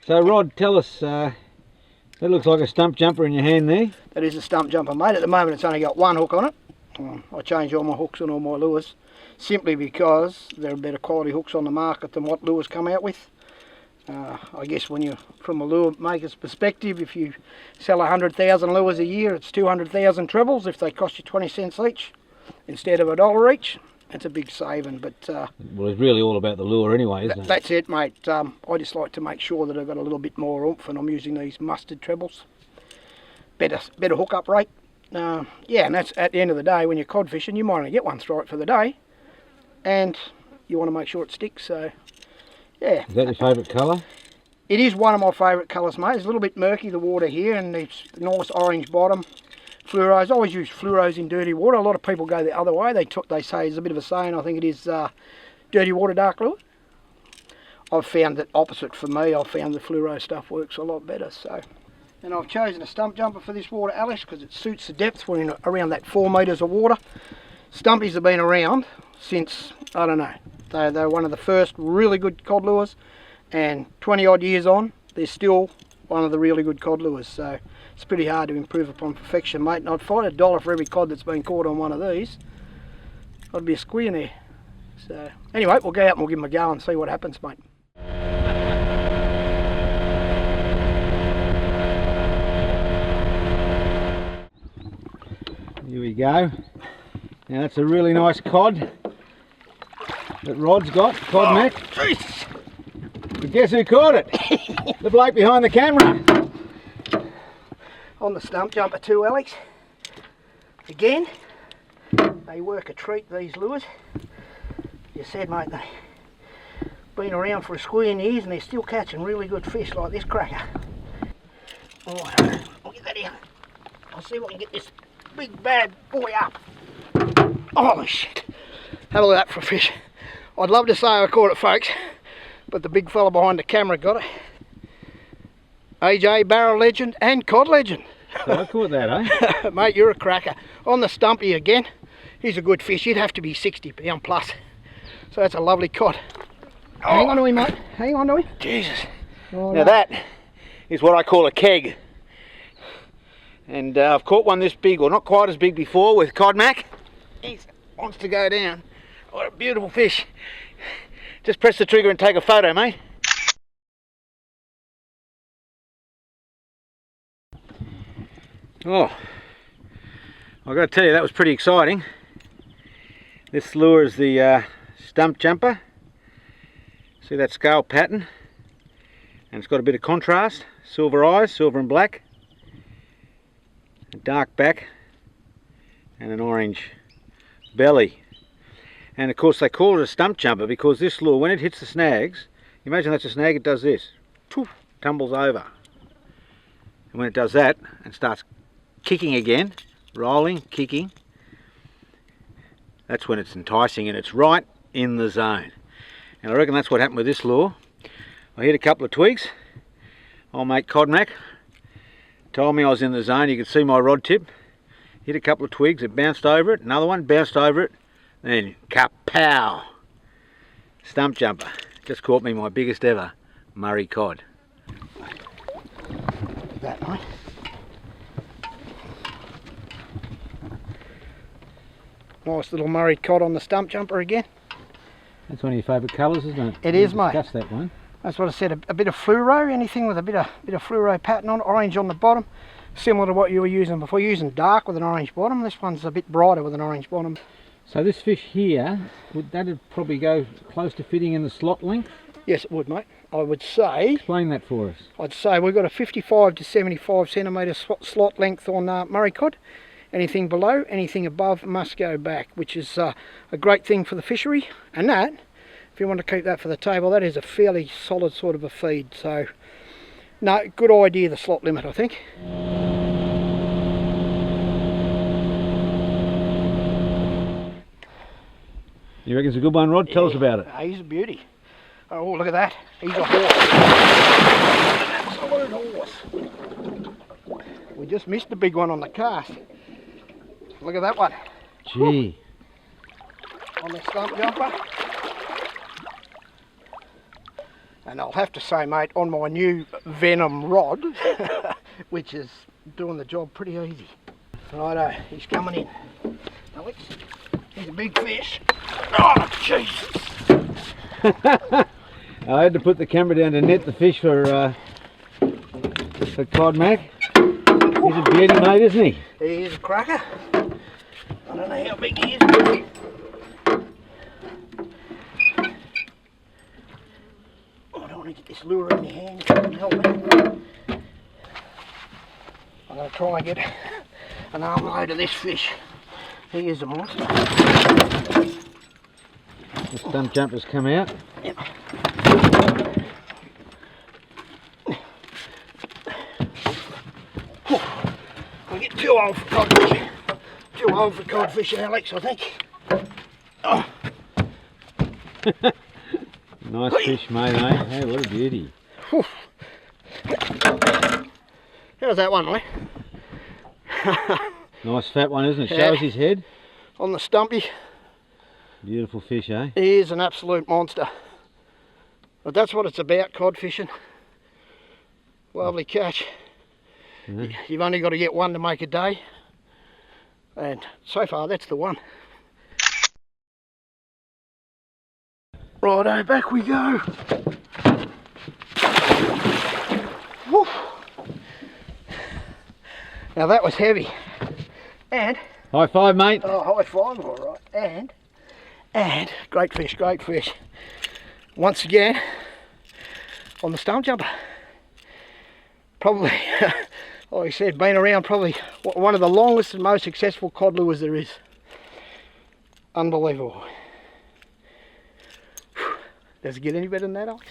So Rod, tell us, that looks like a stump jumper in your hand there. That is a stump jumper, mate. At the moment it's only got one hook on it. I change all my hooks on all my lures simply because there are better quality hooks on the market than what lures come out with. I guess when you're from a lure maker's perspective, if you sell 100,000 lures a year, it's 200,000 trebles if they cost you 20 cents each instead of $1 each. It's a big saving, but well, it's really all about the lure anyway, isn't it? That's it, mate. I just like to make sure that I've got a little bit more oomph, and I'm using these mustard trebles. Better hook-up rate. Yeah, and that's at the end of the day, when you're cod fishing, you might only get one strike for the day, and you want to make sure it sticks. So, yeah. Is that your favourite colour? It is one of my favourite colours, mate. It's a little bit murky, the water here, and it's a nice orange bottom. Fluoros, I always use fluoros in dirty water. A lot of people go the other way. They say it's a bit of a saying. I think it is dirty water, dark lure. I've found that opposite for me. I've found the fluoro stuff works a lot better. So, and I've chosen a stump jumper for this water, Alex, because it suits the depth. We're in around that 4 metres of water. Stumpies have been around since, I don't know, they're one of the first really good cod lures, and 20 odd years on, they're still one of the really good cod lures. So it's pretty hard to improve upon perfection, mate. And I'd find $1 for every cod that's been caught on one of these. I'd be a squeer in there. So anyway, we'll go out and we'll give them a go and see what happens, mate. Here we go. Now that's a really nice cod that Rod's got, Codmac. Oh, Jesus. But guess who caught it? The bloke behind the camera. On the stump jumper too, Alex. Again, they work a treat, these lures. You said, mate, they've been around for a squeeze years and they're still catching really good fish like this cracker. Alright, I'll get that in. I'll see if I can get this big bad boy up. Holy shit. Have a look at that for a fish. I'd love to say I caught it, folks, but the big fella behind the camera got it. AJ, barrel legend and cod legend. So I caught that, eh? Mate, you're a cracker. On the stumpy again. He's a good fish. He'd have to be 60 pound plus. So that's a lovely cod. Oh. Hang on to him, mate. Hang on to him. Jesus. Oh, now that is what I call a keg. And I've caught one this big, or not quite as big before, with Codmac. He wants to go down. What a beautiful fish. Just press the trigger and take a photo, mate. Oh, I've got to tell you, that was pretty exciting. This lure is the stump jumper. See that scale pattern? And it's got a bit of contrast. Silver eyes, silver and black. A dark back. And an orange belly. And of course they call it a stump jumper because this lure, when it hits the snags, imagine that's a snag, it does this. Poof, tumbles over. And when it does that and starts kicking again, rolling, kicking, that's when it's enticing and it's right in the zone. And I reckon that's what happened with this lure. I hit a couple of twigs. Old mate Codmac told me I was in the zone. You could see my rod tip. Hit a couple of twigs, it bounced over it, another one bounced over it, then kapow! Stump jumper. Just caught me my biggest ever Murray cod. That, mate. Nice little Murray cod on the stump jumper again. That's one of your favourite colours, isn't it? It is, mate. Discuss that one. That's what I said. A bit of fluoro, anything with a bit of fluoro pattern on it, orange on the bottom, similar to what you were using before. You're using dark with an orange bottom. This one's a bit brighter with an orange bottom. So this fish here, that'd probably go close to fitting in the slot length? Yes, it would, mate. I would say. Explain that for us. I'd say we've got a 55 to 75 centimetre slot length on Murray cod. Anything below, anything above must go back, which is a great thing for the fishery. And that, if you want to keep that for the table, that is a fairly solid sort of a feed. So, no, good idea, the slot limit, I think. You reckon it's a good one, Rod? Tell us about it. He's a beauty. Oh, look at that. He's a horse. An absolute horse. We just missed the big one on the cast. Look at that one. Gee. On the stump jumper. And I'll have to say, mate, on my new Venom rod, which is doing the job pretty easy. Righto, he's coming in. Alex, he's a big fish. Oh, Jesus! I had to put the camera down to net the fish for Codmac. He's a beauty, mate, isn't he? He is a cracker. I don't know how big he is, but I don't want to get this lure in my hand. Help me. I'm going to try and get an arm load of this fish. He is a monster. The stump jumper's come out. Yep. I get too old for codfish. Too old for codfish, Alex, I think. Oh. Nice fish, mate, eh? Hey, what a beauty. How's that one, mate? Nice fat one, isn't it? Yeah. Shows his head. On the stumpy. Beautiful fish, eh? He is an absolute monster. But that's what it's about, cod fishing. Lovely catch. Yeah. You've only got to get one to make a day. And so far, that's the one. Righto, back we go. Woo. Now that was heavy. And High five, mate. oh, high five, all right. And great fish, great fish. Once again, on the stump jumper. Probably, like I said, been around probably one of the longest and most successful cod lures there is. Unbelievable. Does it get any better than that, Alex?